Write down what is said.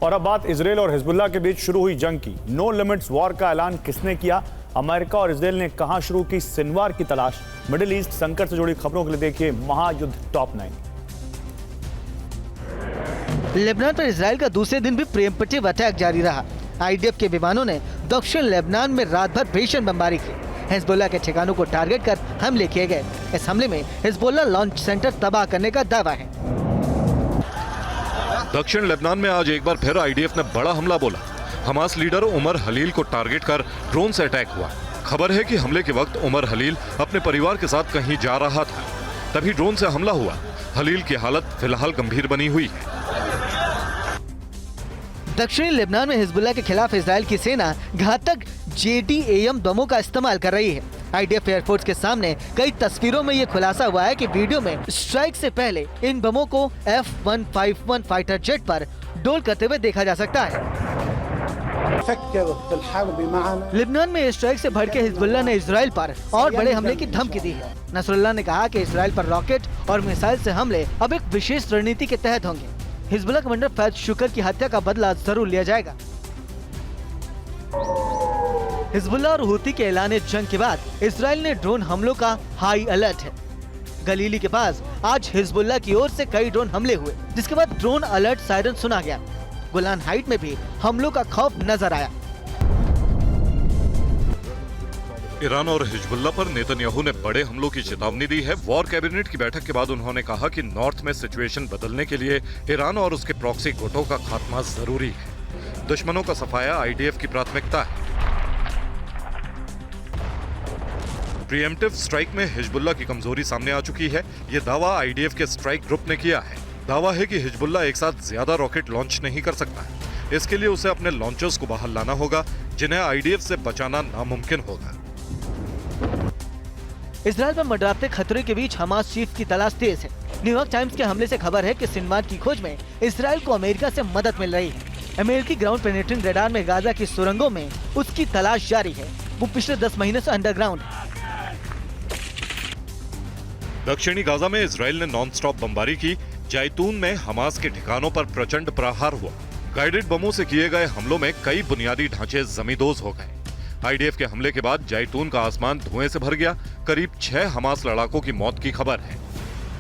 और अब बात इजरायल और हिजबुल्लाह के बीच शुरू हुई जंग की। नो लिमिट्स वॉर का ऐलान किसने किया? अमेरिका और इजरायल ने कहां शुरू की सिनवार की तलाश? मिडिल ईस्ट संकट से जुड़ी खबरों के लिए देखिए महायुद्ध टॉप 9। लेबनान पर इजरायल का दूसरे दिन भी प्रिएम्प्टिव अटैक जारी रहा। आईडीएफ के विमानों ने दक्षिण लेबनान में रात भर भीषण बमबारी की। हिजबुल्लाह के ठिकानों को टारगेट कर हमले किए गए। इस हमले में हिजबुल्लाह लॉन्च सेंटर तबाह करने का दावा है। दक्षिण लेबनान में आज एक बार फिर आईडीएफ ने बड़ा हमला बोला। हमास लीडर उमर हलील को टारगेट कर ड्रोन से अटैक हुआ। खबर है कि हमले के वक्त उमर हलील अपने परिवार के साथ कहीं जा रहा था, तभी ड्रोन से हमला हुआ। हलील की हालत फिलहाल गंभीर बनी हुई है। दक्षिणी लेबनान में हिजबुल्लाह के खिलाफ इजरायल की सेना घातक JDAM बमों का इस्तेमाल कर रही है। आईडीएफ एयरफोर्स के सामने कई तस्वीरों में ये खुलासा हुआ है कि वीडियो में स्ट्राइक से पहले इन बमों को F-151 फाइटर जेट पर डोल करते हुए देखा जा सकता है। लेबनान में स्ट्राइक से भड़के हिजबुल्लाह ने इजरायल पर और बड़े हमले की धमकी दी है। नसरुल्लाह ने कहा कि इजरायल पर रॉकेट और मिसाइल से हमले अब एक विशेष रणनीति के तहत होंगे। हिजबुल्लाह कमांडर फैज शुक्र की हत्या का बदला जरूर लिया जाएगा। हिजबुल्लाह और हुती के ऐलान जंग के बाद इजरायल ने ड्रोन हमलों का हाई अलर्ट है। गलीली के पास आज हिजबुल्लाह की ओर से कई ड्रोन हमले हुए, जिसके बाद ड्रोन अलर्ट सायरन सुना गया। गोलान हाइट में भी हमलों का खौफ नजर आया। ईरान और हिजबुल्लाह पर नेतन्याहू ने बड़े हमलों की चेतावनी दी है। वॉर कैबिनेट की बैठक के बाद उन्होंने कहा कि नॉर्थ में सिचुएशन बदलने के लिए ईरान और उसके प्रॉक्सी गुटों का खात्मा जरूरी है। दुश्मनों का सफाया आईडीएफ की प्राथमिकता है। प्रीएम्प्टिव स्ट्राइक में हिजबुल्लाह की कमजोरी सामने आ चुकी है। ये दावा आईडीएफ के स्ट्राइक ग्रुप ने किया है। दावा है कि हिजबुल्लाह एक साथ ज्यादा रॉकेट लॉन्च नहीं कर सकता है। इसके लिए उसे अपने लॉन्चर्स को बाहर लाना होगा, जिन्हें आईडीएफ से बचाना नामुमकिन होगा। इजरायल पर मंडराते खतरे के बीच हमास चीफ की तलाश तेज है। न्यूयॉर्क टाइम्स के हमले से खबर है कि सिनवार की खोज में इजरायल को अमेरिका से मदद मिल रही है। अमेरिकी ग्राउंड पेनिट्रेटिंग रडार में गाजा की सुरंगों में उसकी तलाश जारी है। वो पिछले 10 महीने से अंडरग्राउंड है। दक्षिणी गाजा में इजरायल ने नॉन स्टॉप बमबारी की। जैतून में हमास के ठिकानों पर प्रचंड प्रहार हुआ। गाइडेड बमों से किए गए हमलों में कई बुनियादी ढांचे जमींदोज हो गए। आईडीएफ के हमले के बाद जैतून का आसमान धुएं से भर गया। करीब 6 हमास लड़ाकों की मौत की खबर है।